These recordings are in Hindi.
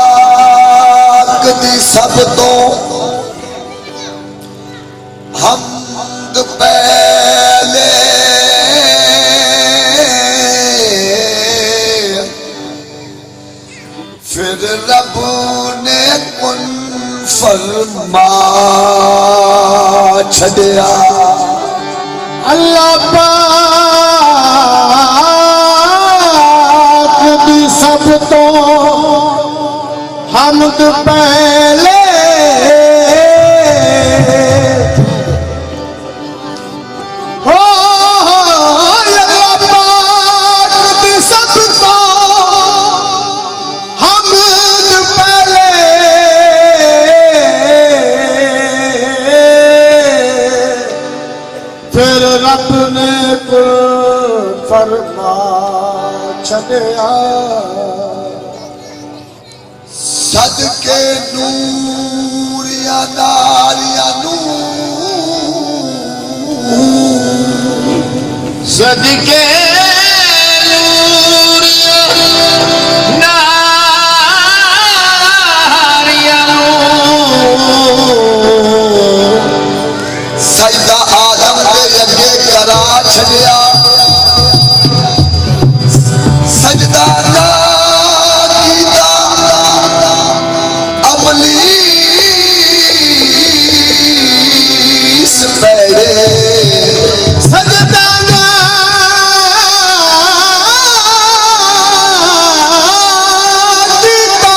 पाक दी सब तो हमद पहले फिर रब ने कुन फरमा छड़िया। अल्लाह पाक दी सब तो हमद पहले हो अल्लाह पाक दी सब तो हमद पहले फिर रब ने कुल फरमा छड़िया। सदके नूर या नार या नूर सदके नूर नार या नूर सजदा आदम दे अगे करा छड़िया। सजदा ना कीता अबलीस पैरे। सजदा ना कीता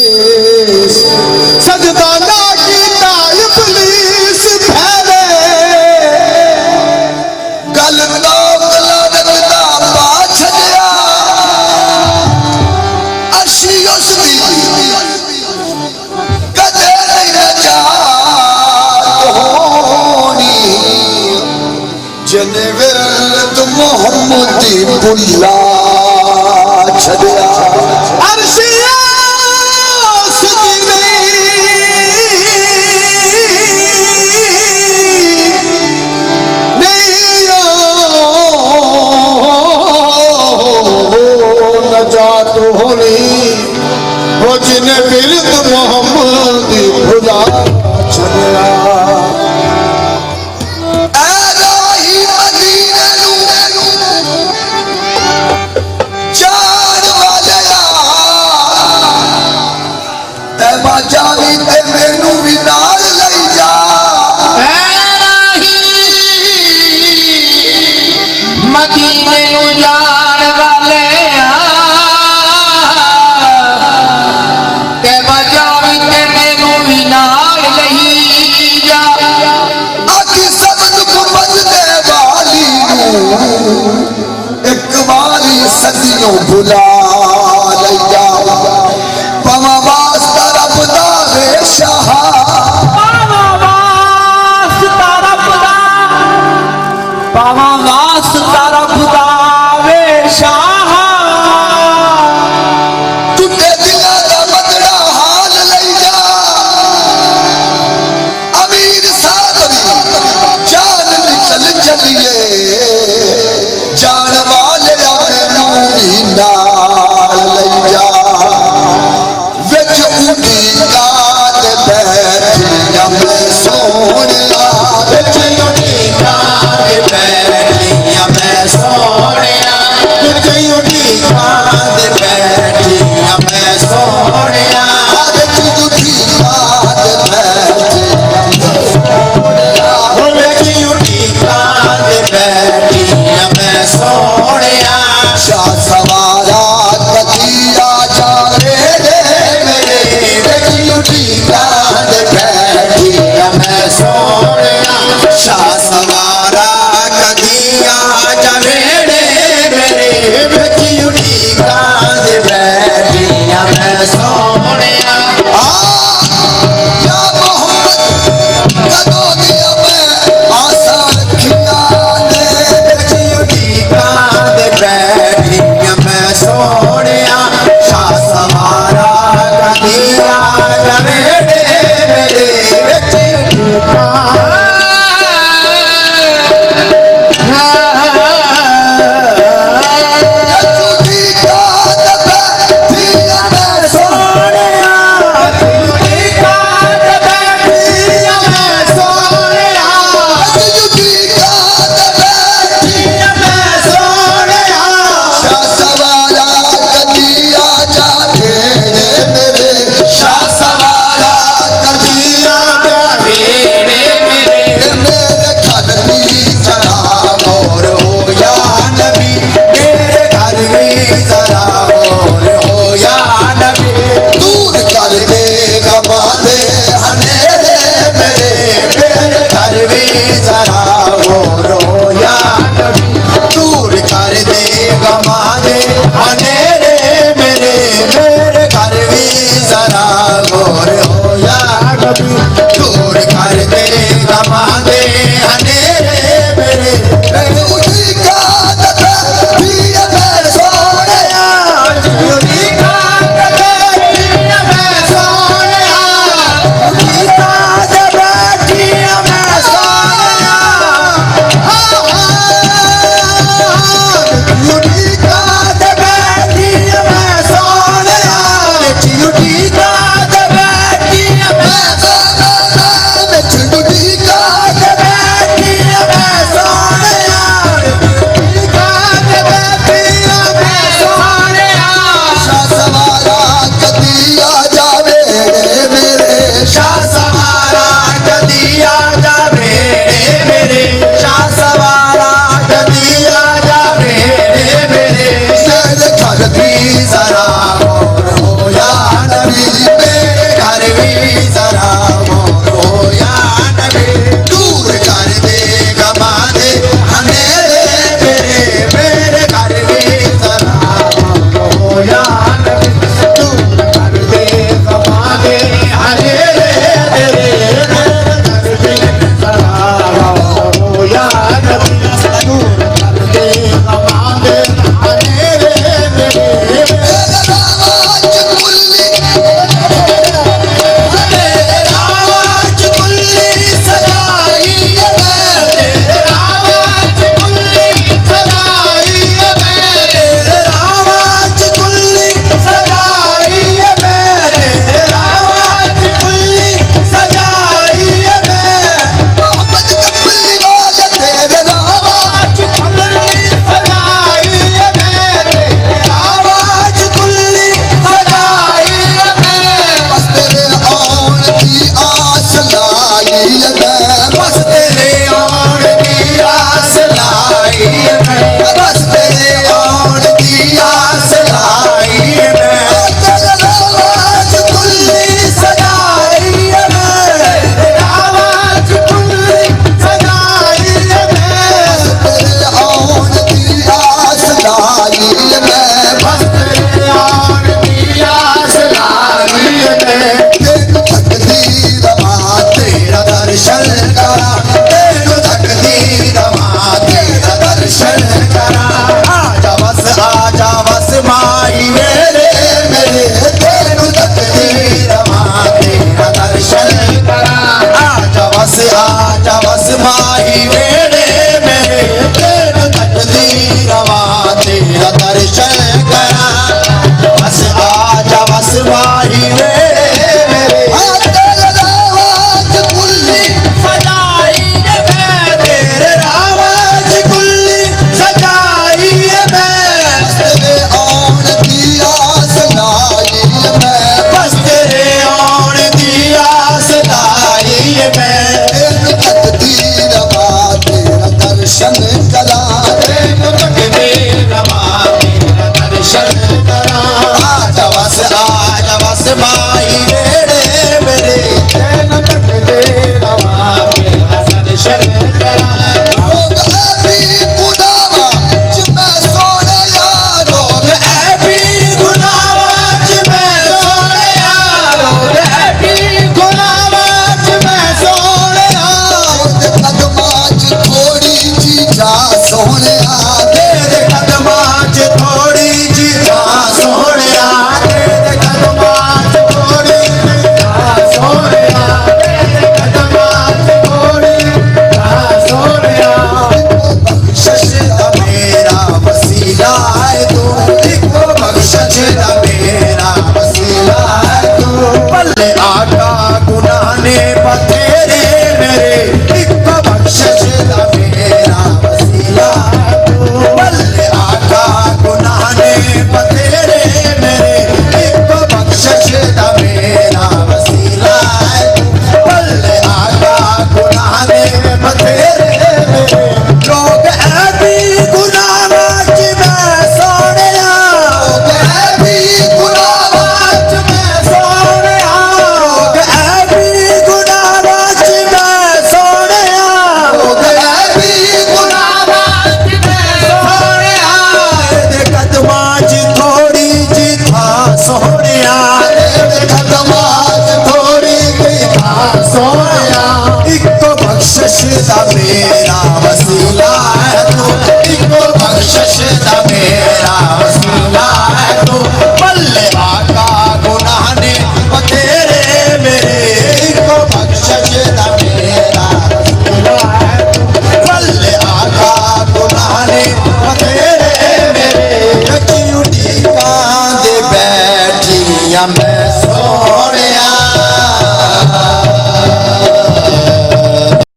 अबलीस सजदा ना कीता अबलीस पैरे। गल तो गलत दा पा छड़िया। अर्शी उसदी कदे नहीं नजात होनी जिन विरद मोहम्मदी बुला छड़िया। अर्शिया उसदी नजात होनी हो जिन्हें बिरद मोहम्मद भुला छड़िया। ऐलाही मदीने नू जान वालिया ते बाजावी ते मैनू भी नाल लई जा। मदीने नू जान वाले ते बजावी ते मैनू भी नाल लई जा। अखी सबद गुंबद दे वाली नू एक वारी सदियों बुला लई जा। पवा वास्ता रब दा वे शाह पावा वास्ता रब दा वे शाह। टुटे दिलां दा बदड़ा हाल लई जा। अमीर सादरी जान निकल चलिए जान वाले मैनू भी नाल लई जा। विच उठी गात बैठिया मैं सोहणिया। विच उठी गात बैठिया मैं के